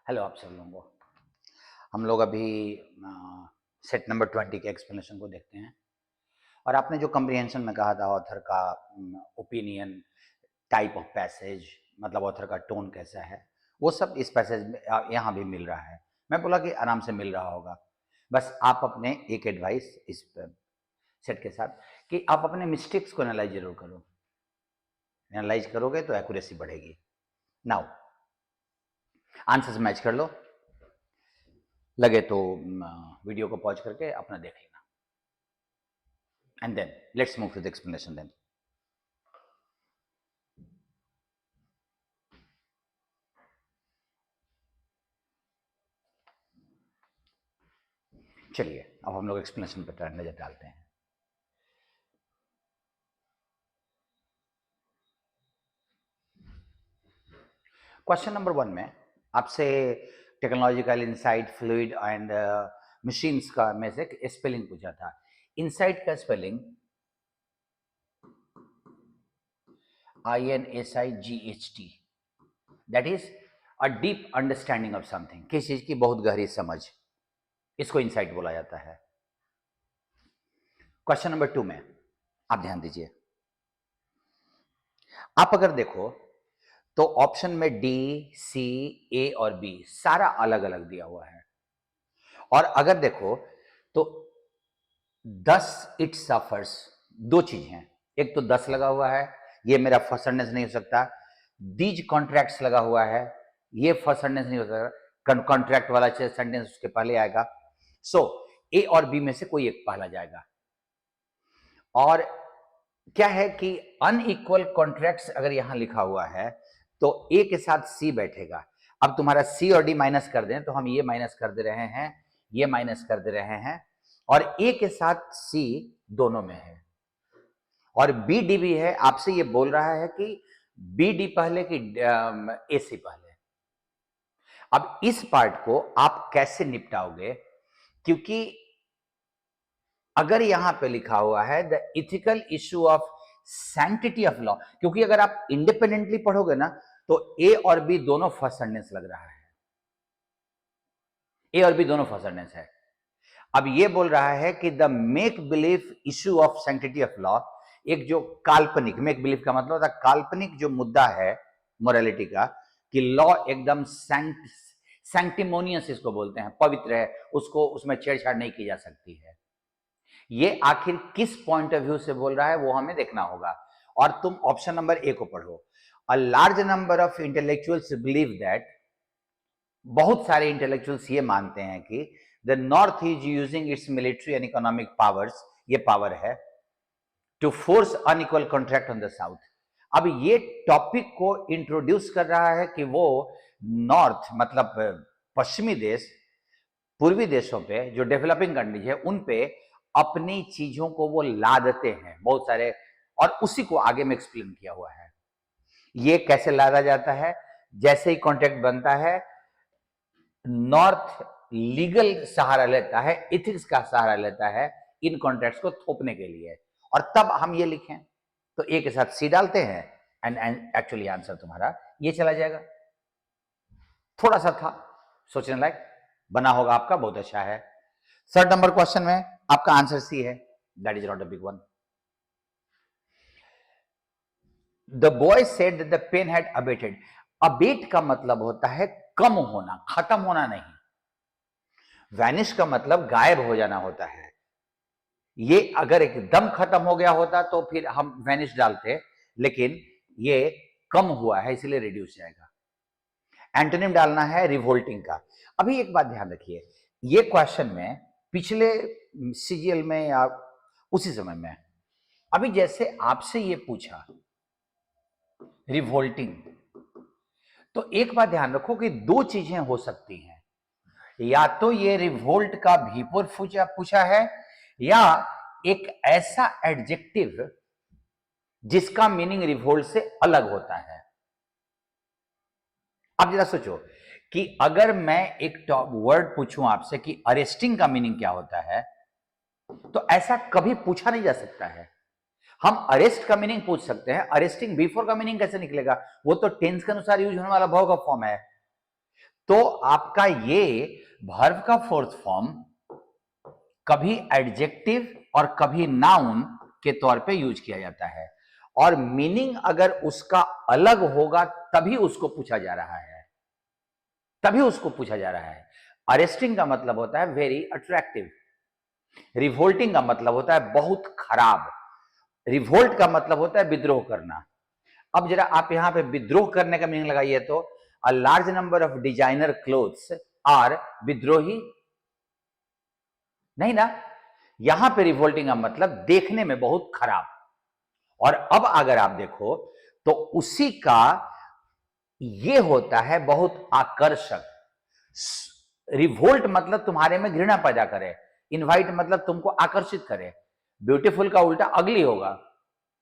Hello आप सब लोगों को। हम लोग अभी सेट नंबर 20 के एक्सप्लेनेशन को देखते हैं। और आपने जो कम्प्रिहेंशन में कहा था ऑथर का ओपिनियन, टाइप ऑफ पैसेज, मतलब ऑथर का टोन कैसा है, वो सब इस पैसेज में यहाँ भी मिल रहा है। मैं बोला कि आराम से मिल रहा होगा। बस आप अपने एक एडवाइस इस सेट के साथ कि आप अपने मिस्टेक्स को एनालाइज जरूर करो। एनालाइज करोगे तो एक्यूरेसी बढ़ेगी। नाउ आंसर्स मैच कर लो। लगे तो वीडियो को पॉज करके अपना देख लेना, and then let's move to the explanation then. चलिए अब हम लोग एक्सप्लेनेशन पर नजर डालते हैं। क्वेश्चन नंबर 1 में आपसे technological insight, fluid and machines का में से स्पेलिंग पूछा था। इनसाइट का spelling INSIGHT, that is a deep understanding of something. किसी चीज की बहुत गहरी समझ, इसको इनसाइट बोला जाता है। क्वेश्चन नंबर 2 में आप ध्यान दीजिए। आप अगर देखो तो ऑप्शन में D, C, A और B सारा अलग अलग दिया हुआ है। और अगर देखो तो 10 इट सफर्स, दो चीज हैं। एक तो 10 लगा हुआ है, ये मेरा फर्स्ट सेंटेंस नहीं हो सकता। दीज कॉन्ट्रैक्ट्स लगा हुआ है, ये फर्स्ट सेंटेंस नहीं हो सकता। कॉन्ट्रैक्ट वाला सेंटेंस उसके पहले आएगा। सो ए और बी में से कोई एक पहला जाएगा। और क्या है कि अनइक्वल कॉन्ट्रैक्ट्स अगर यहां लिखा हुआ है तो ए के साथ सी बैठेगा। अब तुम्हारा सी और डी माइनस कर दें तो हम ये माइनस कर दे रहे हैं, ये माइनस कर दे रहे हैं, और ए के साथ सी दोनों में है, और बी डी भी है। आपसे ये बोल रहा है कि बी डी पहले कि ए सी पहले। अब इस पार्ट को आप कैसे निपटाओगे, क्योंकि अगर यहां पे लिखा हुआ है the ethical issue of sanctity of law, क्योंकि अगर आप इंडिपेंडेंटली पढ़ोगे ना तो ए और बी दोनों फर्स्ट सेंटेंस लग रहा है। ए और बी दोनों फर्स्ट सेंटेंस है। अब ये बोल रहा है कि the make believe issue of sanctity of law, एक जो काल्पनिक, मेक बिलीव का मतलब होता है काल्पनिक जो मुद्दा है मोरालिटी का, कि लॉ एकदम सैंक्टिमोनियस इसको बोलते हैं, पवित्र है, उसको उसमें छेड़छाड़ नहीं की जा सकती है। ये आखिर किस पॉइंट ऑफ व्यू से बोल रहा है वो हमें देखना होगा। और तुम ऑप्शन नंबर ए को पढ़ो। A large number of intellectuals believe that, बहुत सारे इंटेलेक्चुअल्स ये मानते हैं कि the north is using its military and economic powers, ये पावर है, to force unequal contract on the south. अब ये टॉपिक को इंट्रोड्यूस कर रहा है कि वो नॉर्थ मतलब पश्चिमी देश, पूर्वी देशों पे जो डेवलपिंग कंट्रीज है उन पे अपनी चीजों को वो लादते हैं बहुत सारे, और उसी को आगे में एक्सप्लेन किया हुआ है। ये कैसे लादा जाता है, जैसे ही कॉन्ट्रैक्ट बनता है नॉर्थ लीगल सहारा लेता है, इथिक्स का सहारा लेता है इन कॉन्ट्रैक्ट्स को थोपने के लिए, और तब हम ये लिखें तो ए के साथ सी डालते हैं एंड एक्चुअली आंसर तुम्हारा ये चला जाएगा। थोड़ा सा था सोचने लायक, बना होगा आपका, बहुत अच्छा है। थर्ड नंबर क्वेश्चन में आपका आंसर सी है, that is not a big one. The boy said that the pain had abated. Abate का मतलब होता है कम होना, खत्म होना नहीं। वैनिश का मतलब गायब हो जाना होता है। ये अगर एकदम खत्म हो गया होता तो फिर हम वैनिश डालते, लेकिन ये कम हुआ है इसलिए रिड्यूस जाएगा। एंटोनिम डालना है रिवोल्टिंग का। अभी एक बात ध्यान रखिए, ये क्वेश्चन में पिछले सीजीएल में या उसी समय में, अभी जैसे आपसे ये पूछा रिवोल्टिंग, तो एक बात ध्यान रखो कि दो चीजें हो सकती हैं। या तो ये रिवोल्ट का भीपुर पूछा है, या एक ऐसा एडजेक्टिव जिसका मीनिंग रिवोल्ट से अलग होता है। अब जरा सोचो कि अगर मैं एक वर्ड पूछूं आपसे कि अरेस्टिंग का मीनिंग क्या होता है, तो ऐसा कभी पूछा नहीं जा सकता है। हम अरेस्ट का मीनिंग पूछ सकते हैं, अरेस्टिंग बिफोर का मीनिंग कैसे निकलेगा? वो तो टेंस के अनुसार यूज होने वाला वर्ब का फॉर्म है। तो आपका ये वर्ब का फोर्थ फॉर्म कभी एडजेक्टिव और कभी नाउन के तौर पे यूज किया जाता है, और मीनिंग अगर उसका अलग होगा तभी उसको पूछा जा रहा है, तभी उसको पूछा जा रहा है। अरेस्टिंग का मतलब होता है वेरी अट्रैक्टिव, रिवोल्टिंग का मतलब होता है बहुत खराब, रिवोल्ट का मतलब होता है विद्रोह करना। अब जरा आप यहां पे विद्रोह करने का मीनिंग लगाइए तो a large number of designer clothes are विद्रोही, नहीं ना। यहां पे रिवोल्टिंग का मतलब देखने में बहुत खराब। और अब अगर आप देखो तो उसी का ये होता है बहुत आकर्षक। रिवोल्ट मतलब तुम्हारे में घृणा पैदा करे, इनवाइट मतलब तुमको आकर्षित करे। ब्यूटीफुल का उल्टा अगली होगा,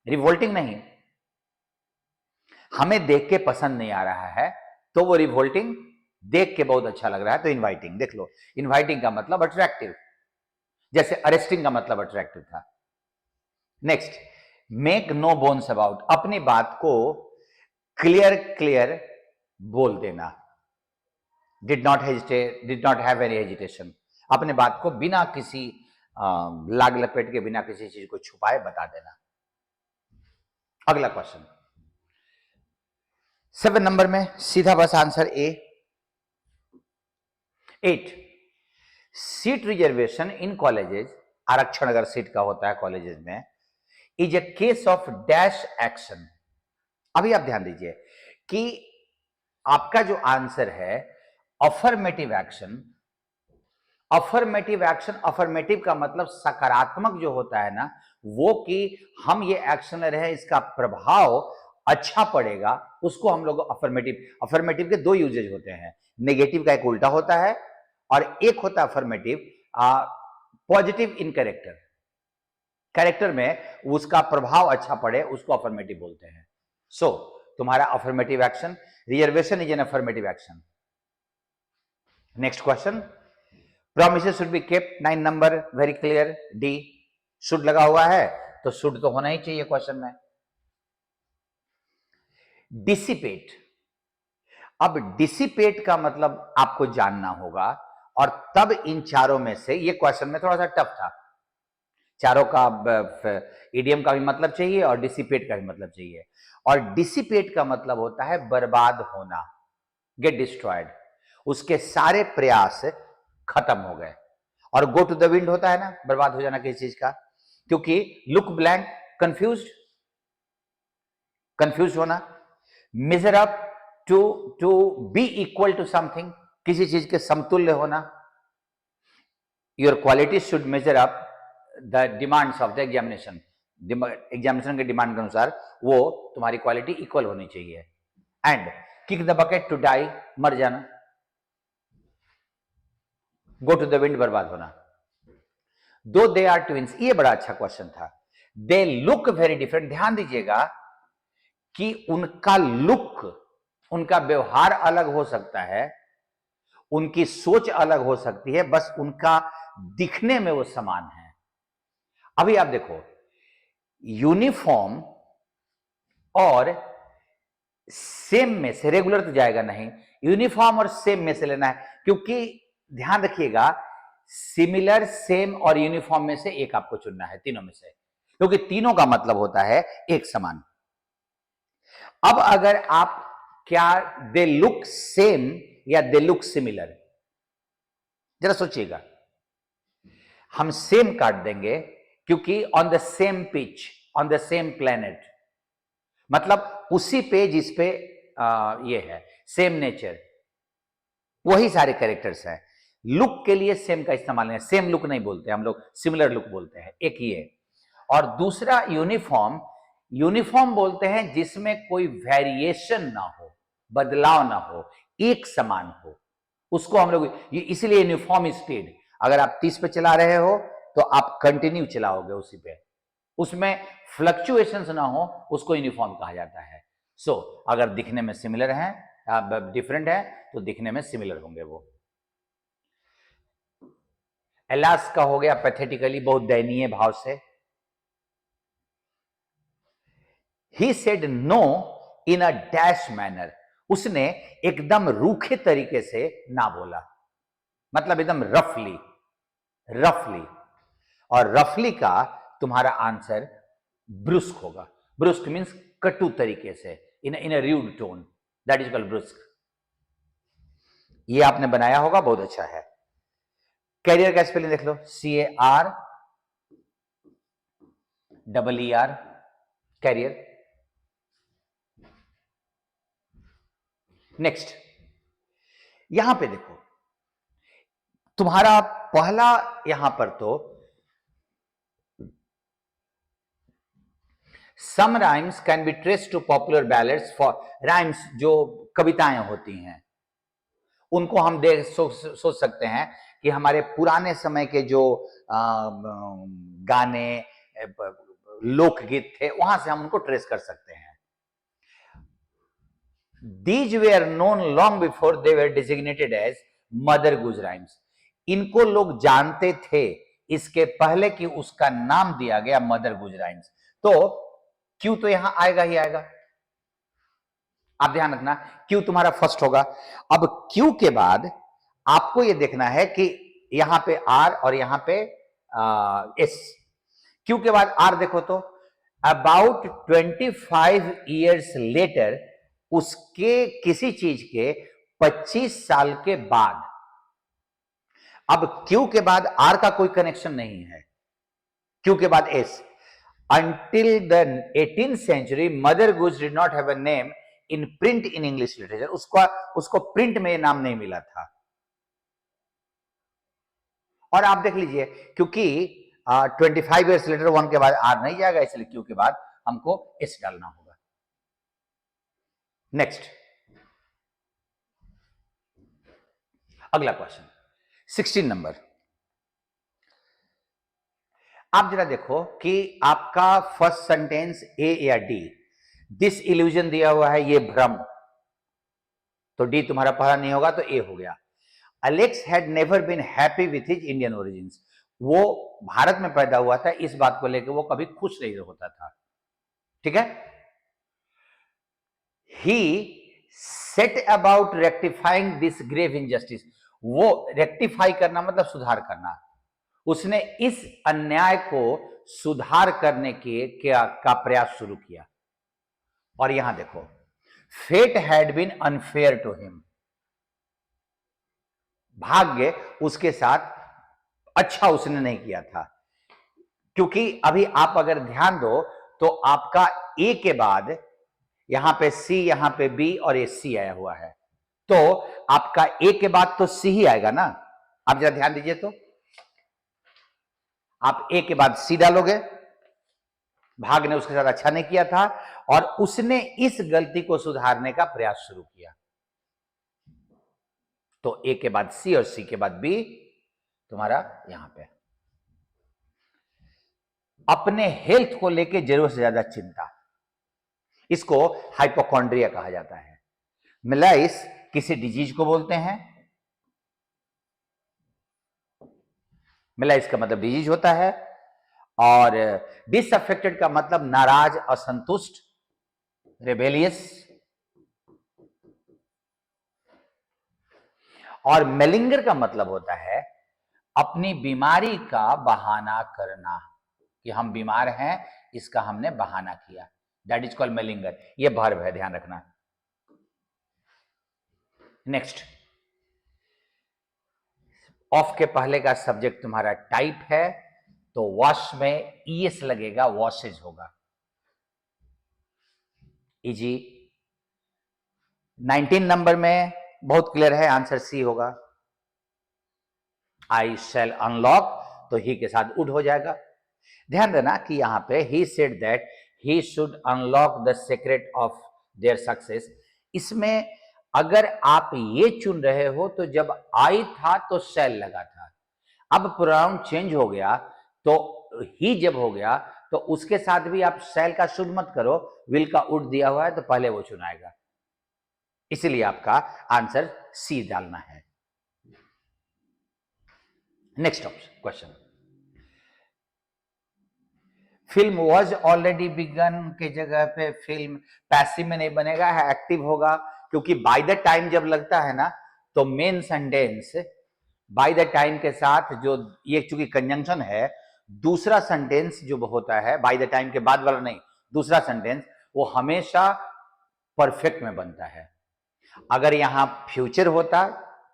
रिवोल्टिंग नहीं। हमें देख के पसंद नहीं आ रहा है तो वो रिवोल्टिंग, देख के बहुत अच्छा लग रहा है तो इनवाइटिंग। देख लो, इनवाइटिंग का मतलब अट्रैक्टिव, जैसे अरेस्टिंग का मतलब अट्रैक्टिव था। Next, make no bones about, अपनी बात को क्लियर बोल देना। Did not hesitate, did not have any hesitation, अपने बात को बिना किसी लाग लपेट के, बिना किसी चीज को छुपाए बता देना। अगला क्वेश्चन 7 नंबर में सीधा बस answer A. 8, seat reservation in colleges, आरक्षण अगर सीट का होता है कॉलेजेस में, is a case of dash action. अभी आप ध्यान दीजिए कि आपका जो आंसर है affirmative action, affirmative action, affirmative का मतलब सकारात्मक जो होता है ना, वो कि हम ये एक्शन ले रहे हैं इसका प्रभाव अच्छा पड़ेगा, उसको हम लोग अफर्मेटिव। अफर्मेटिव के दो यूजेज होते हैं, नेगेटिव का एक उल्टा होता है और एक होता है affirmative positive in character, character में उसका प्रभाव अच्छा पड़े उसको अफर्मेटिव बोलते हैं। सो तुम्हारा affirmative action, reservation is an affirmative action. Next question, promises should be kept, 9 number, very clear, D. Should लगा हुआ है तो शुड तो होना ही चाहिए क्वेश्चन में। डिसिपेट, अब डिसिपेट का मतलब आपको जानना होगा, और तब इन चारों में से, ये क्वेश्चन में थोड़ा सा टफ था, चारों का इडियम का भी मतलब चाहिए और डिसिपेट का भी मतलब चाहिए। और डिसिपेट का मतलब होता है बर्बाद होना, गेट डिस्ट्रॉयड, उसके सारे प्रयास खत्म हो गए। और गो टू द विंड होता है ना, बर्बाद हो जाना किसी चीज का, क्योंकि लुक ब्लैंक, कंफ्यूज, कंफ्यूज होना। Measure up, to be equal to something, किसी चीज के समतुल्य होना। Your quality should measure up the demands of the examination, examination के डिमांड के अनुसार वो तुम्हारी क्वालिटी इक्वल होनी चाहिए। And kick the bucket, to die, मर जाना। गो टू द विंड, बर्बाद होना। दो दे आर ट्विंस, ये बड़ा अच्छा क्वेश्चन था। दे लुक वेरी डिफरेंट, ध्यान दीजिएगा कि उनका लुक, उनका व्यवहार अलग हो सकता है, उनकी सोच अलग हो सकती है, बस उनका दिखने में वो समान है। अभी आप देखो, यूनिफॉर्म और सेम में से, रेगुलर तो जाएगा नहीं, यूनिफॉर्म और सेम में से लेना है, क्योंकि ध्यान रखिएगा सिमिलर, सेम और यूनिफॉर्म में से एक आपको चुनना है, तीनों में से, क्योंकि तीनों का मतलब होता है एक समान। अब अगर आप, क्या दे लुक सेम या दे लुक सिमिलर, जरा सोचिएगा। हम सेम काट देंगे क्योंकि on the same pitch, on the same planet, मतलब उसी पे जिस पे ये है, सेम नेचर, वही सारे कैरेक्टर्स हैं। लुक के लिए सेम का इस्तेमाल नहीं, सेम लुक नहीं बोलते हम लोग, सिमिलर लुक बोलते हैं, एक ये। और दूसरा यूनिफॉर्म, यूनिफॉर्म बोलते हैं जिसमें कोई वेरिएशन ना हो, बदलाव ना हो, एक समान हो, उसको हम लोग, इसीलिए यूनिफॉर्म स्पीड। अगर आप 30 पे चला रहे हो तो आप कंटिन्यू चलाओगे उसी पे, उसमें फ्लक्चुएशंस ना हो, उसको यूनिफॉर्म कहा जाता है। सो अगर दिखने में सिमिलर है, डिफरेंट है, तो दिखने में सिमिलर होंगे वो। एलास का हो गया पैथेटिकली, बहुत दयनीय भाव से। He said no in a dash manner, उसने एकदम रूखे तरीके से ना बोला, मतलब एकदम रफली, रफली। और रफली का तुम्हारा आंसर ब्रुस्क होगा। ब्रुस्क मीन्स कटु तरीके से, in a rude tone, that is called brusque. ये आपने बनाया होगा, बहुत अच्छा है। कैरियर का स्पेलिंग देख लो, CAR ER, कैरियर। नेक्स्ट, यहां पे देखो, तुम्हारा पहला यहां पर तो some rhymes can be traced to popular ballads for rhymes, जो कविताएं होती हैं उनको हम देख सोच सकते हैं कि हमारे पुराने समय के जो गाने, लोकगीत थे, वहां से हम उनको ट्रेस कर सकते हैं। These were known long before they were designated as mother गुज राइम्स। इनको लोग जानते थे इसके पहले कि उसका नाम दिया गया मदर गुज राइम्स। तो क्यों तो यहां आएगा ही आएगा, आप ध्यान रखना, क्यों तुम्हारा फर्स्ट होगा। अब क्यों के बाद आपको यह देखना है कि यहां पे आर और यहां पे एस। क्यों के बाद आर देखो तो अबाउट 25 ईयर्स लेटर, उसके किसी चीज के 25 साल के बाद। अब क्यू के बाद आर का कोई कनेक्शन नहीं है, क्यू के बाद S. Until the 18th century, Mother Goose did not have a name in print in English literature. उसको प्रिंट में नाम नहीं मिला था। और आप देख लीजिए, क्योंकि 25 ईयर्स लेटर वन के बाद आर नहीं जाएगा, इसलिए क्यू के बाद हमको एस डालना होगा। नेक्स्ट, अगला क्वेश्चन 16 नंबर। आप जरा देखो कि आपका फर्स्ट सेंटेंस ए या डी, दिस इल्यूजन दिया हुआ है, ये भ्रम, तो डी तुम्हारा पहला नहीं होगा, तो ए हो गया। Alex had never been happy with his Indian origins, वो भारत में पैदा हुआ था, इस बात को लेकर वो कभी खुश नहीं होता था, ठीक है। He set about rectifying this grave injustice, वो रेक्टिफाई करना मतलब सुधार करना, उसने इस अन्याय को सुधार करने का प्रयास शुरू किया। और यहां देखो, fate had been unfair to him, भाग्य उसके साथ अच्छा उसने नहीं किया था। क्योंकि अभी आप अगर ध्यान दो तो आपका ए के बाद यहां पे सी, यहां पे बी और ये सी आया हुआ है, तो आपका ए के बाद तो सी ही आएगा ना। आप जरा ध्यान दीजिए, तो आप ए के बाद सी डालोगे, भाग ने उसके साथ अच्छा नहीं किया था और उसने इस गलती को सुधारने का प्रयास शुरू किया, तो ए के बाद सी और सी के बाद बी तुम्हारा यहां पे। अपने हेल्थ को लेके जरूरत से ज्यादा चिंता, इसको हाइपोकॉन्ड्रिया कहा जाता है। मिलाइस किसी डिजीज को बोलते हैं, मिलाइस का मतलब डिजीज होता है, और डिसअफेक्टेड का मतलब नाराज, असंतुष्ट, रेबेलियस। और मेलिंगर का मतलब होता है अपनी बीमारी का बहाना करना, कि हम बीमार हैं, इसका हमने बहाना किया, दैट इज कॉल्ड मेलिंगर। ये वर्ब है, ध्यान रखना। नेक्स्ट, ऑफ के पहले का सब्जेक्ट तुम्हारा टाइप है, तो वॉश में ईएस लगेगा, वॉशेज होगा। इजी। 19 नंबर में बहुत क्लियर है, आंसर सी होगा। आई शैल अनलॉक, तो ही के साथ वुड हो जाएगा। ध्यान देना कि यहां पे he said that he should unlock the secret of their success. इसमें अगर आप ये चुन रहे हो तो जब आई था तो शैल लगा था, अब प्रोनाउन चेंज हो गया तो ही जब हो गया तो उसके साथ भी आप शैल का शुड मत करो, विल का वुड दिया हुआ है तो पहले वो चुनाएगा, इसलिए आपका आंसर सी डालना है। Next question, film was already began के जगह पे फिल्म पैसिव में नहीं बनेगा, है एक्टिव होगा, क्योंकि बाय द टाइम जब लगता है ना तो main sentence by the time के साथ जो ये चूंकि कंजंक्शन है, दूसरा सेंटेंस जो होता है बाय द टाइम के बाद वाला नहीं, दूसरा सेंटेंस वो हमेशा परफेक्ट में बनता है। अगर यहां फ्यूचर होता,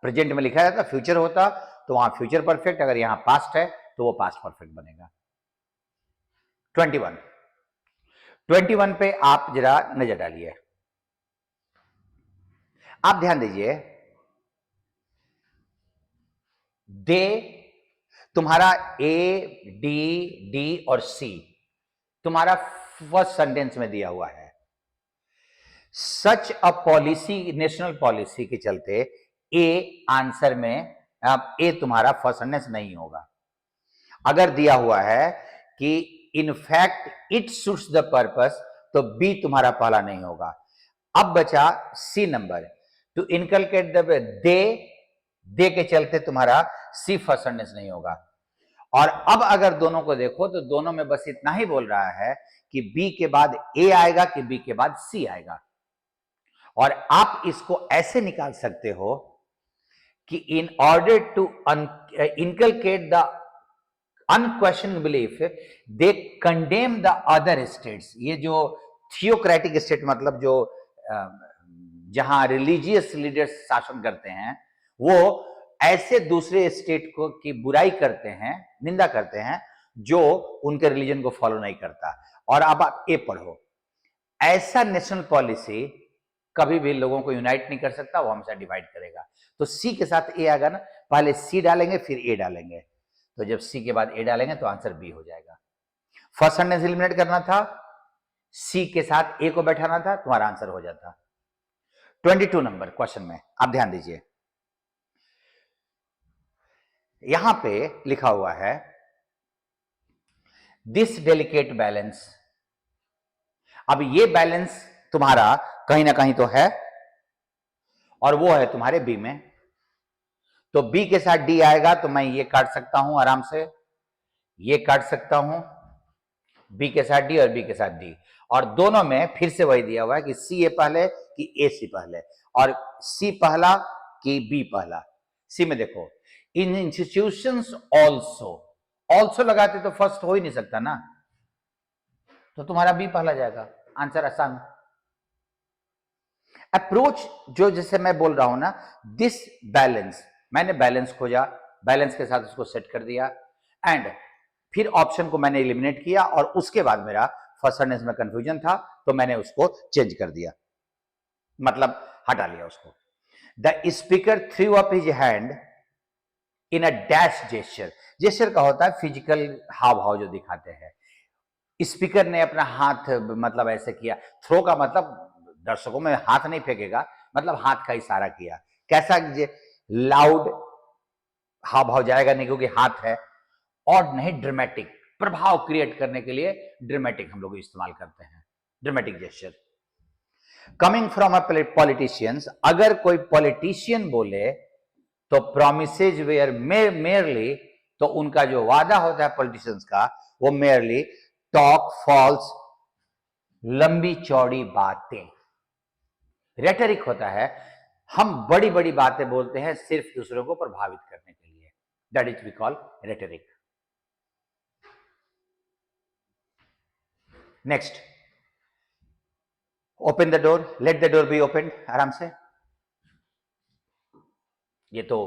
प्रेजेंट में लिखा जाता फ्यूचर होता तो वहां फ्यूचर परफेक्ट, अगर यहां पास्ट है तो वो पास्ट परफेक्ट बनेगा। 21 पे आप जरा नजर डालिए, आप ध्यान दीजिए। दे तुम्हारा ए डी डी और सी तुम्हारा फर्स्ट सेंटेंस में दिया हुआ है। सच अ पॉलिसी, नेशनल पॉलिसी के चलते ए आंसर में, अब ए तुम्हारा फर्स्ट सेंटेंस नहीं होगा। अगर दिया हुआ है कि in fact it suits the purpose तो बी तुम्हारा पहला नहीं होगा। अब बचा C number, to inculcate the दे के चलते तुम्हारा सी फर्स्ट सेंटेंस नहीं होगा। और अब अगर दोनों को देखो तो दोनों में बस इतना ही बोल रहा है कि बी के बाद ए आएगा कि बी के बाद सी आएगा। और आप इसको ऐसे निकाल सकते हो कि in order to inculcate the unquestion belief they condemn the other states. ये जो थियोक्रेटिक स्टेट मतलब जो जहां रिलीजियस लीडर्स शासन करते हैं, वो ऐसे दूसरे स्टेट को की बुराई करते हैं, निंदा करते हैं जो उनके रिलीजन को फॉलो नहीं करता। और अब आप ए पढ़ो, ऐसा नेशनल पॉलिसी कभी भी लोगों को यूनाइट नहीं कर सकता, वो हमेशा डिवाइड करेगा। तो सी के साथ ए आएगा ना, पहले सी डालेंगे फिर ए डालेंगे, तो जब सी के बाद ए डालेंगे तो आंसर बी हो जाएगा। फर्स्ट सेंटेंस एलिमिनेट करना था, सी के साथ ए को बैठाना था, तुम्हारा आंसर हो जाता। 22 नंबर क्वेश्चन में आप ध्यान दीजिए, यहां पे लिखा हुआ है दिस डेलिकेट बैलेंस। अब ये बैलेंस तुम्हारा कहीं ना कहीं तो है, और वो है तुम्हारे बी में। तो बी के साथ डी आएगा तो मैं ये काट सकता हूं आराम से, ये काट सकता हूं, बी के साथ डी और बी के साथ डी। और दोनों में फिर से वही दिया हुआ है कि सी ए पहले कि ए सी पहले, और सी पहला कि बी पहला। सी में देखो, इन इंस्टीट्यूशंस ऑल्सो, ऑल्सो लगाते तो फर्स्ट हो ही नहीं सकता ना, तो तुम्हारा बी पहला जाएगा। आंसर आसान। अप्रोच जो जैसे मैं बोल रहा हूं ना, दिस बैलेंस, मैंने बैलेंस खोजा, बैलेंस के साथ उसको सेट कर दिया, एंड फिर ऑप्शन को मैंने एलिमिनेट किया, और उसके बाद मेरा फर्स्ट सेंटेंस में कंफ्यूजन था तो मैंने उसको चेंज कर दिया, मतलब हटा लिया उसको। The speaker through up his hand in a dash gesture. Gesture का होता है फिजिकल हाव भाव जो दिखाते हैं। स्पीकर ने अपना हाथ मतलब ऐसे किया, थ्रो का मतलब दर्शकों में हाथ नहीं फेंकेगा, मतलब हाथ का इशारा किया। कैसा लाउड हाव भाव जाएगा नहीं क्योंकि हाथ है, और नहीं ड्रामेटिक, प्रभाव क्रिएट करने के लिए ड्रामेटिक हम लोग इस्तेमाल करते हैं, dramatic gesture. Coming from a politicians, अगर कोई पॉलिटिशियन बोले तो प्रोमिसेज वेयर मेयरली, तो उनका जो वादा होता है पॉलिटिशियंस का वो मेयरली टॉक फॉल्स, लंबी चौड़ी बातें। रेटरिक होता है, हम बड़ी बड़ी बातें बोलते हैं सिर्फ दूसरों को प्रभावित करने के लिए, that is we call rhetoric. Next, open the door, let the door be open. आराम से, ये तो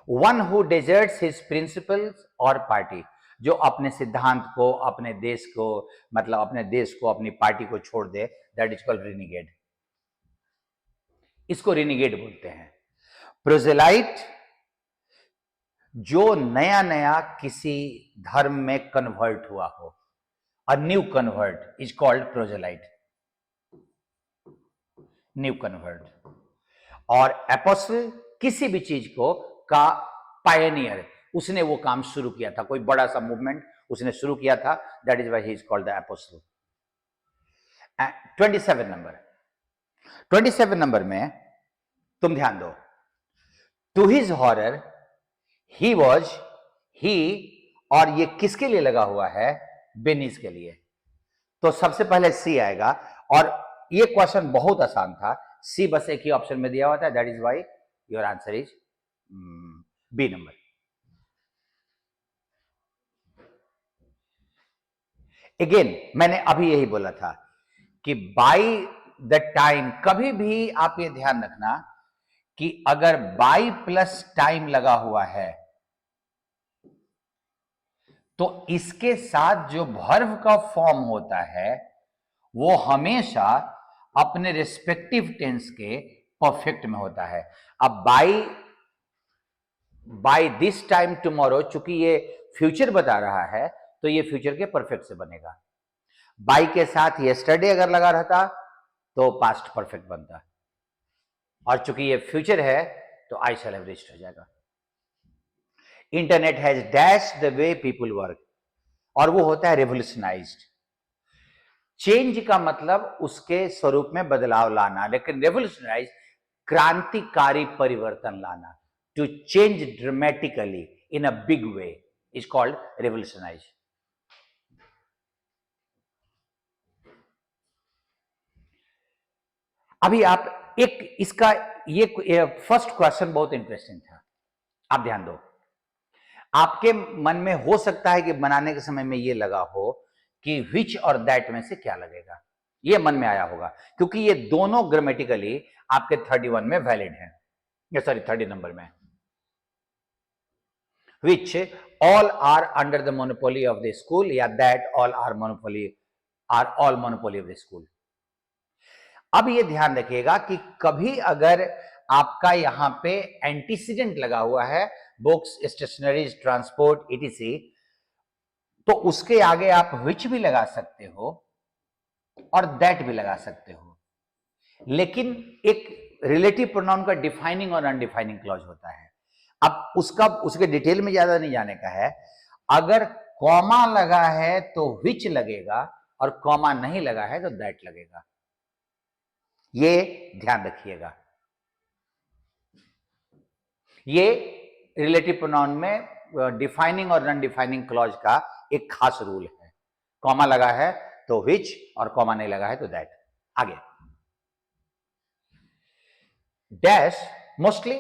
one who deserts his principles और पार्टी, जो अपने सिद्धांत को, अपने देश को, मतलब अपने देश को, अपनी पार्टी को छोड़ दे, दैट इज कॉल्ड रिनिगेड। इसको रिनिगेड बोलते हैं। प्रोजेलाइट, जो नया नया किसी धर्म में कन्वर्ट हुआ हो, a new convert is called proselyte, new convert. और एपोस्टल, किसी भी चीज को का पायनियर, उसने वो काम शुरू किया था, कोई बड़ा सा मूवमेंट उसने शुरू किया था, that is why he is called the apostle. 27 number में तुम ध्यान दो, to his horror he was, he, और ये किसके लिए लगा हुआ है? बेनिस के लिए। तो सबसे पहले सी आएगा, और ये क्वेश्चन बहुत आसान था, सी बस एक ही ऑप्शन में दिया हुआ था, that is why your answer is B number. Again मैंने अभी यही बोला था कि बाई द टाइम, कभी भी आप ये ध्यान रखना कि अगर बाई प्लस टाइम लगा हुआ है तो इसके साथ जो वर्ब का फॉर्म होता है वो हमेशा अपने रिस्पेक्टिव टेंस के परफेक्ट में होता है। अब बाय दिस टाइम टुमारो, चूंकि ये फ्यूचर बता रहा है तो ये फ्यूचर के परफेक्ट से बनेगा। बाय के साथ यस्टरडे अगर लगा रहता तो पास्ट परफेक्ट बनता, और चूंकि ये फ्यूचर है तो आई शैल हैव रीच्ड हो जाएगा। Internet has dash the way people work, और वो होता है रेवोल्यूशनाइज्ड। चेंज का मतलब उसके स्वरूप में बदलाव लाना, लेकिन रेवोल्यूशनाइज क्रांतिकारी परिवर्तन लाना। To change dramatically in a big way is called revolutionise. अभी आप एक इसका ये फर्स्ट क्वेश्चन बहुत इंटरेस्टिंग था, आप ध्यान दो। आपके मन में हो सकता है कि बनाने के समय में ये लगा हो कि विच और दैट में से क्या लगेगा, ये मन में आया होगा, क्योंकि ये दोनों ग्रामेटिकली आपके 31 में वैलिड है, सॉरी 30 नंबर में। Which all are under the monopoly of the school, या that all are monopoly of the school. अब ये ध्यान रखिएगा कि कभी अगर आपका यहां पे एंटीसीडेंट लगा हुआ है, बुक्स, स्टेशनरीज, ट्रांसपोर्ट, ईटीसी, तो उसके आगे आप विच भी लगा सकते हो और दैट भी लगा सकते हो, लेकिन एक रिलेटिव प्रोनाउन का डिफाइनिंग और अनडिफाइनिंग क्लॉज होता है। अब उसके डिटेल में ज्यादा नहीं जाने का है। अगर कॉमा लगा है तो विच लगेगा, और कॉमा नहीं लगा है तो दैट लगेगा, ये ध्यान रखिएगा। ये रिलेटिव प्रोनाउन में डिफाइनिंग और नॉन डिफाइनिंग क्लॉज का एक खास रूल है। कॉमा लगा है तो विच, और कॉमा नहीं लगा है तो दैट। आगे डैश, मोस्टली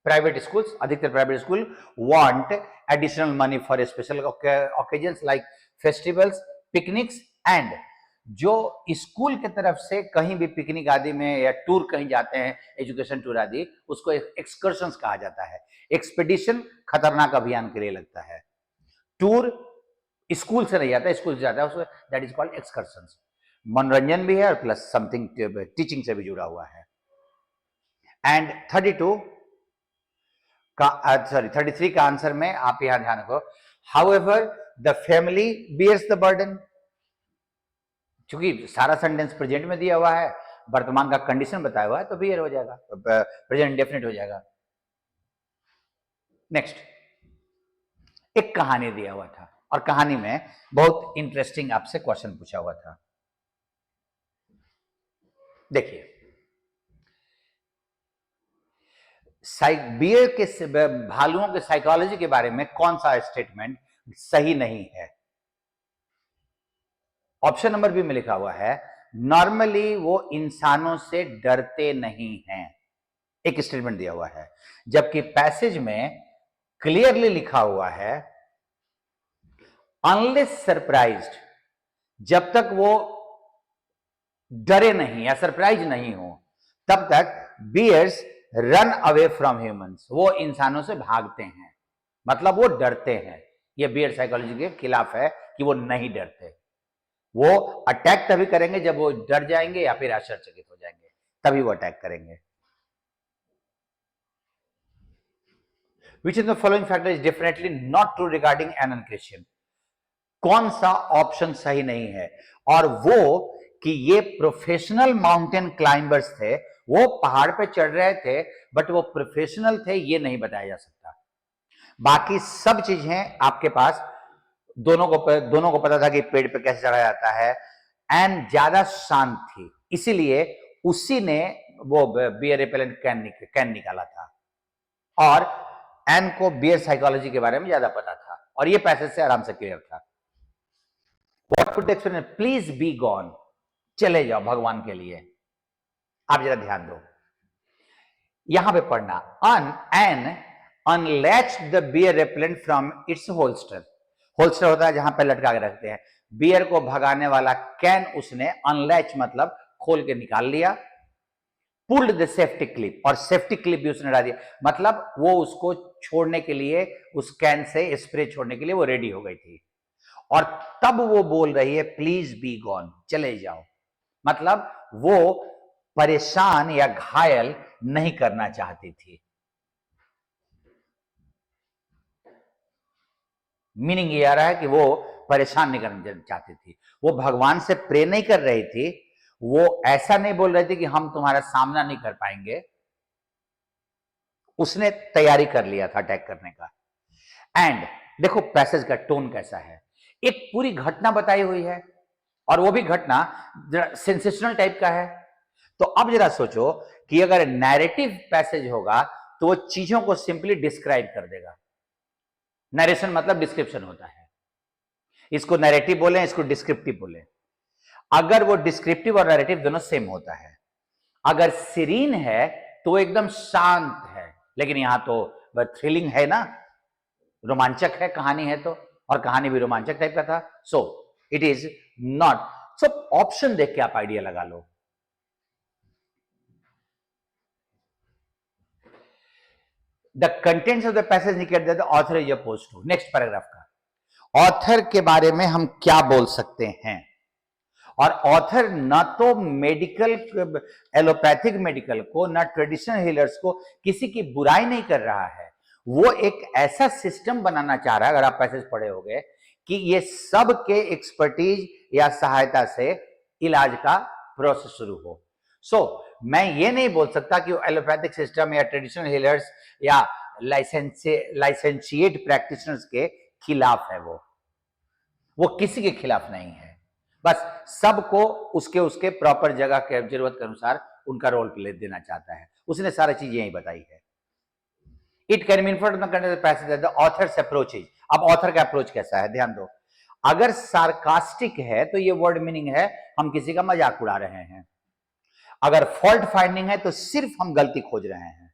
प्राइवेट स्कूल्स, अधिकतर private school want additional money for special occasions like festivals, picnics and, जो स्कूल की तरफ से कहीं भी पिकनिक आदि में या टूर कहीं जाते हैं, एजुकेशन टूर आदि, उसको एक्सकर्शंस कहा जाता है। एक्सपेडिशन खतरनाक अभियान के लिए लगता है, टूर स्कूल से नहीं जाता, स्कूल से जाता है, उसको दैट इज कॉल्ड एक्सकर्शंस। मनोरंजन भी है और प्लस समथिंग टीचिंग से भी जुड़ा हुआ है। एंड 32 का सॉरी 33 का आंसर में आप यहां ध्यान रखो, however the family bears the burden. चूंकि सारा सेंटेंस प्रेजेंट में दिया हुआ है, वर्तमान का कंडीशन बताया हुआ है, तो बियर हो जाएगा, प्रेजेंट इंडेफिनिट हो जाएगा। नेक्स्ट, एक कहानी दिया हुआ था और कहानी में बहुत इंटरेस्टिंग आपसे क्वेश्चन पूछा हुआ था। देखिए, बियर के भालुओं के साइकोलॉजी के बारे में कौन सा स्टेटमेंट सही नहीं है? ऑप्शन नंबर बी में लिखा हुआ है, नॉर्मली वो इंसानों से डरते नहीं हैं, एक स्टेटमेंट दिया हुआ है। जबकि पैसेज में क्लियरली लिखा हुआ है, अनलेस सरप्राइज्ड, जब तक वो डरे नहीं या सरप्राइज नहीं हो तब तक bears run away from humans, वो इंसानों से भागते हैं, मतलब वो डरते हैं। ये बियर साइकोलॉजी के खिलाफ है कि वो नहीं डरते। वो अटैक तभी करेंगे जब वो डर जाएंगे या फिर आश्चर्यचकित हो जाएंगे, तभी वो अटैक करेंगे। Which of the following factor is definitely not true regarding an question? कौन सा ऑप्शन सही नहीं है? और वो कि ये प्रोफेशनल माउंटेन क्लाइंबर्स थे, वो पहाड़ पे चढ़ रहे थे, बट वो प्रोफेशनल थे ये नहीं बताया जा सकता। बाकी सब चीजें आपके पास, दोनों को पता था कि पेड़ पे कैसे चढ़ा जाता है, एंड ज्यादा शांत थी, इसीलिए उसी ने वो बियर रिपेलेंट कैन निकाला था, और एन को बियर साइकोलॉजी के बारे में ज्यादा पता था, और ये पैसेज से आराम से क्लियर था। What would explain, please be gone, चले जाओ भगवान के लिए। आप जरा ध्यान दो, यहां पे पढ़ना, Ann unlatched the bear repellent from its holster. Holster होता है जहां पे लटका के रखते हैं, बियर को भगाने वाला कैन उसने अनलैच मतलब खोल के निकाल लिया, पुल्ड द सेफ्टी क्लिप, और सेफ्टी क्लिप भी उसने डाल दिया, मतलब वो उसको छोड़ने के लिए, उस कैन से स्प्रे छोड़ने के लिए वो रेडी हो गई थी। और तब वो बोल रही है प्लीज बी गॉन, चले जाओ, मतलब वो परेशान या घायल नहीं करना चाहती थी। मीनिंग ये आ रहा है कि वो परेशान नहीं करना चाहती थी, वो भगवान से प्रे नहीं कर रही थी, वो ऐसा नहीं बोल रही थी कि हम तुम्हारा सामना नहीं कर पाएंगे, उसने तैयारी कर लिया था अटैक करने का। एंड देखो पैसेज का टोन कैसा है, एक पूरी घटना बताई हुई है, और वो भी घटना सेंसेशनल टाइप का है। तो अब जरा सोचो कि अगर नैरेटिव पैसेज होगा तो वो चीजों को सिंपली डिस्क्राइब कर देगा। नरेशन मतलब डिस्क्रिप्शन होता है, इसको नैरेटिव बोले, इसको डिस्क्रिप्टिव बोले। अगर वो डिस्क्रिप्टिव और नैरेटिव दोनों सेम होता है, अगर सीरीन है तो वो एकदम शांत है, लेकिन यहां तो थ्रिलिंग है ना, रोमांचक है कहानी है तो, और कहानी भी रोमांचक टाइप का था। So it is not. So option देख के आप आइडिया लगा लो। The contents of the passage indicate that the author is opposed to. Next paragraph का ऑथर के बारे में हम क्या बोल सकते हैं, और ऑथर ना तो मेडिकल, एलोपैथिक मेडिकल को, ना ट्रेडिशनल हीलर्स को किसी की बुराई नहीं कर रहा है, वो एक ऐसा सिस्टम बनाना चाह रहा है, अगर आप पैसेज पढ़े होंगे, कि ये सब के एक्सपर्टीज या सहायता से इलाज का प्रोसेस शुरू हो। सो मैं ये नहीं बोल सकता कि वो एलोपैथिक सिस्टम या ट्रेडिशनल हीलर्स या लाइसेंशिएट प्रैक्टिशनर्स के खिलाफ है, वो किसी के खिलाफ नहीं है, बस सबको उसके उसके प्रॉपर जगह के जरूरत के अनुसार उनका रोल प्ले देना चाहता है। उसने सारी चीज यही बताई है। It can mean for the author's approach is. अब ऑथर का अप्रोच कैसा है ध्यान दो, अगर सार्कास्टिक है तो ये वर्ड मीनिंग है हम किसी का मजाक उड़ा रहे हैं, अगर फॉल्ट फाइंडिंग है तो सिर्फ हम गलती खोज रहे हैं,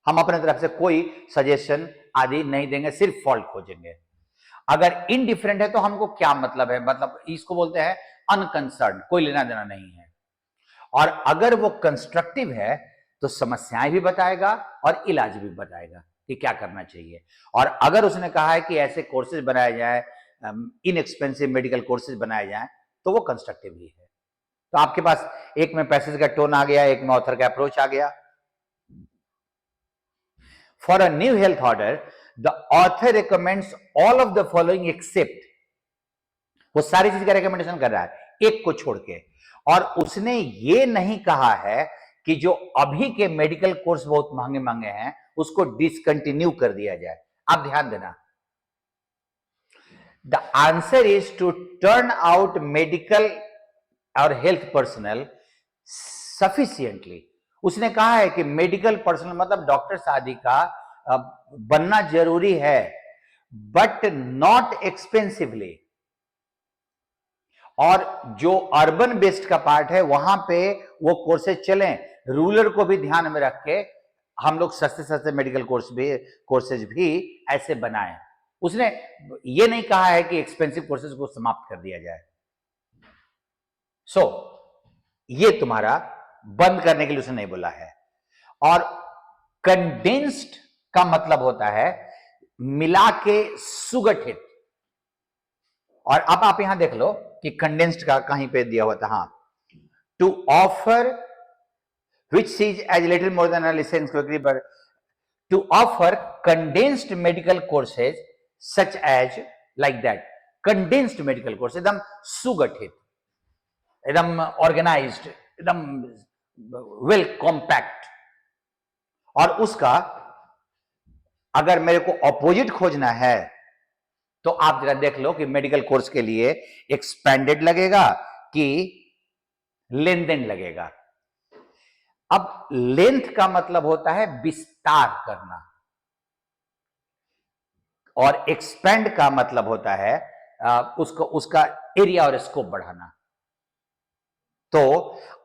हम अपने तरफ से कोई सजेशन आदि नहीं देंगे, सिर्फ फॉल्ट खोजेंगे। अगर इनडिफरेंट है तो हमको क्या मतलब है, मतलब इसको बोलते हैं अनकंसर्न, कोई लेना देना नहीं है। और अगर वो कंस्ट्रक्टिव है तो समस्याएं भी बताएगा और इलाज भी बताएगा कि क्या करना चाहिए। और अगर उसने कहा है कि ऐसे कोर्सेज बनाए जाए, इनएक्सपेंसिव मेडिकल कोर्सेज बनाए जाए, तो वो कंस्ट्रक्टिव ही है। तो आपके पास एक में पैसेज का टोन आ गया, एक में ऑथर का अप्रोच आ गया। For a new health order the author recommends all of the following except, वो सारी चीज का रिकमेंडेशन कर रहा है एक को छोड़ के, और उसने ये नहीं कहा है कि जो अभी के मेडिकल कोर्स बहुत महंगे महंगे हैं उसको डिसकंटिन्यू कर दिया जाए। आप ध्यान देना, the answer is to turn out medical और हेल्थ पर्सनल सफिशियंटली। उसने कहा है कि मेडिकल पर्सनल मतलब डॉक्टर्स आदि का बनना जरूरी है, बट नॉट एक्सपेंसिवली। और जो अर्बन बेस्ड का पार्ट है वहां पे वो कोर्सेज चलें, रूरल को भी ध्यान में रख के हम लोग सस्ते सस्ते मेडिकल कोर्सेज भी ऐसे बनाएं। उसने ये नहीं कहा है कि एक्सपेंसिव कोर्सेज को समाप्त कर दिया जाए। सो ये तुम्हारा बंद करने के लिए उसने नहीं बोला है। और कंडेंस्ड का मतलब होता है मिला के सुगठित, और अब आप यहां देख लो कि कंडेंस्ड का कहीं पे दिया हुआ था, हाँ, to offer which is as little more than a license degree, but to offer condensed medical courses such as like that, condensed medical course एकदम सुगठित, एकदम ऑर्गेनाइज्ड, एकदम वेल कॉम्पैक्ट। और उसका अगर मेरे को ऑपोजिट खोजना है तो आप जरा देख लो कि मेडिकल कोर्स के लिए एक्सपेंडेड लगेगा कि लेन-देन लगेगा। अब लेंथ का मतलब होता है विस्तार करना, और एक्सपेंड का मतलब होता है उसका एरिया और स्कोप बढ़ाना। तो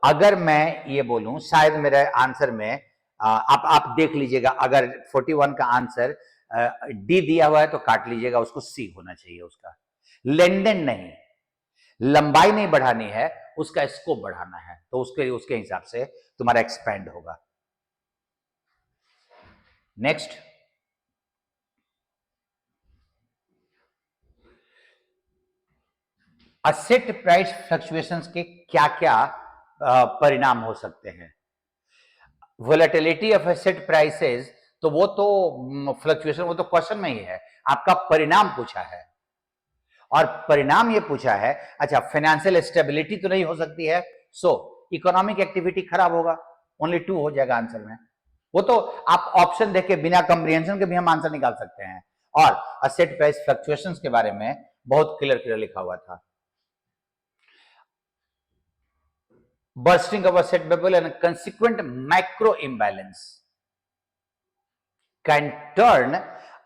अगर मैं ये बोलूं, शायद मेरे आंसर में आप देख लीजिएगा, अगर 41 का आंसर डी दिया हुआ है तो काट लीजिएगा, उसको सी होना चाहिए उसका। लेन देन नहीं, लंबाई नहीं बढ़ानी है, उसका स्कोप बढ़ाना है, तो उसके हिसाब से तुम्हारा एक्सपेंड होगा। नेक्स्ट, असेट प्राइस फ्लक्चुएशंस के क्या क्या परिणाम हो सकते हैं? वोलेटिलिटी ऑफ एसेट प्राइसेस, तो वो तो फ्लक्चुएशन, वो तो क्वेश्चन में ही है, आपका परिणाम पूछा है, और परिणाम ये पूछा है। अच्छा, फाइनेंशियल स्टेबिलिटी तो नहीं हो सकती है, सो इकोनॉमिक एक्टिविटी खराब होगा, ओनली 2 हो जाएगा आंसर में। वो तो आप ऑप्शन देके बिना कंप्रिहेंशन के भी हम आंसर निकाल सकते हैं। और असेट प्राइस फ्लक्चुएशंस के बारे में बहुत क्लियर लिखा हुआ था। bursting of asset bubble and consequent macro imbalance can turn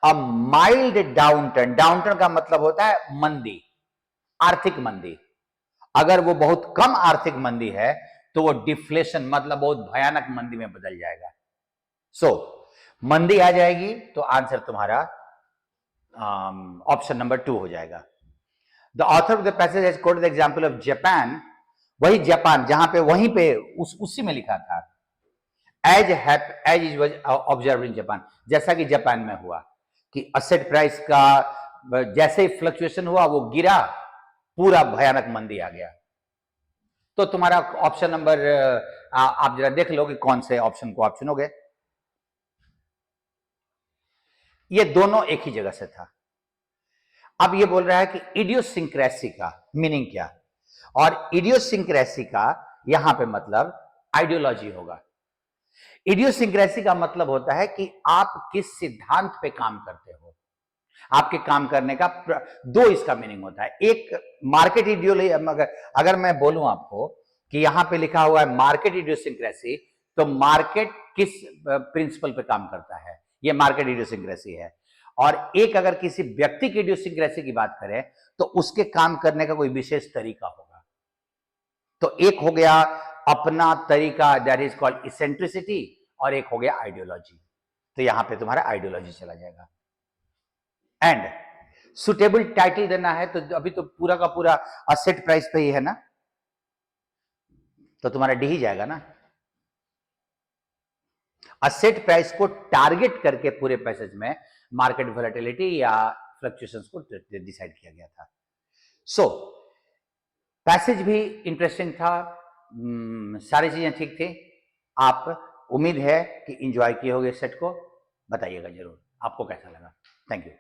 a mild downturn, downturn का मतलब होता है मंदी, आर्थिक मंदी। अगर वो बहुत कम आर्थिक मंदी है तो वो डिफ्लेशन, मतलब बहुत भयानक मंदी में बदल जाएगा। सो मंदी आ जाएगी तो आंसर तुम्हारा ऑप्शन नंबर 2 हो जाएगा। The author of the passage has quoted the example of Japan, वही जापान जहां पे वहीं पे उसी में लिखा था, as is was observed in Japan, जैसा कि जापान में हुआ कि असेट प्राइस का जैसे ही फ्लक्चुएशन हुआ वो गिरा, पूरा भयानक मंदी आ गया। तो तुम्हारा ऑप्शन नंबर, आप जरा देख लो कि कौन से ऑप्शन को आप चुनोगे। ये दोनों एक ही जगह से था। अब ये बोल रहा है कि इडियोसिंक्रेसी का मीनिंग क्या, और इडियोसिंक्रेसी का यहां पे मतलब आइडियोलॉजी होगा। इडियोसिंक्रेसी का मतलब होता है कि आप किस सिद्धांत पे काम करते हो, आपके काम करने का दो इसका मीनिंग होता है। एक मार्केट इडियोलॉजी, अगर मैं बोलूं आपको कि यहां पे लिखा हुआ है मार्केट इडियोसिंक्रेसी, तो मार्केट किस प्रिंसिपल पे काम करता है, ये मार्केट इडियोसिंक्रेसी है। और एक अगर किसी व्यक्ति की इडियोसिंक्रेसी की बात करें तो उसके काम करने का कोई विशेष तरीका होगा। तो एक हो गया अपना तरीका, दैट इज कॉल्ड इसेंट्रिसिटी, और एक हो गया आइडियोलॉजी। तो यहां पे तुम्हारा आइडियोलॉजी चला जाएगा। एंड सुटेबल टाइटल देना है, तो अभी तो पूरा का पूरा असेट प्राइस पे ही है ना, तो तुम्हारा डी ही जाएगा ना। असेट प्राइस को टारगेट करके पूरे पैसेज में मार्केट वोलेटिलिटी या फ्लक्चुएशंस को डिसाइड किया गया था। सो पैसेज भी इंटरेस्टिंग था, सारी चीजें ठीक थी। आप उम्मीद है कि एंजॉय किए होंगे सेट को, बताइएगा जरूर आपको कैसा लगा। Thank you.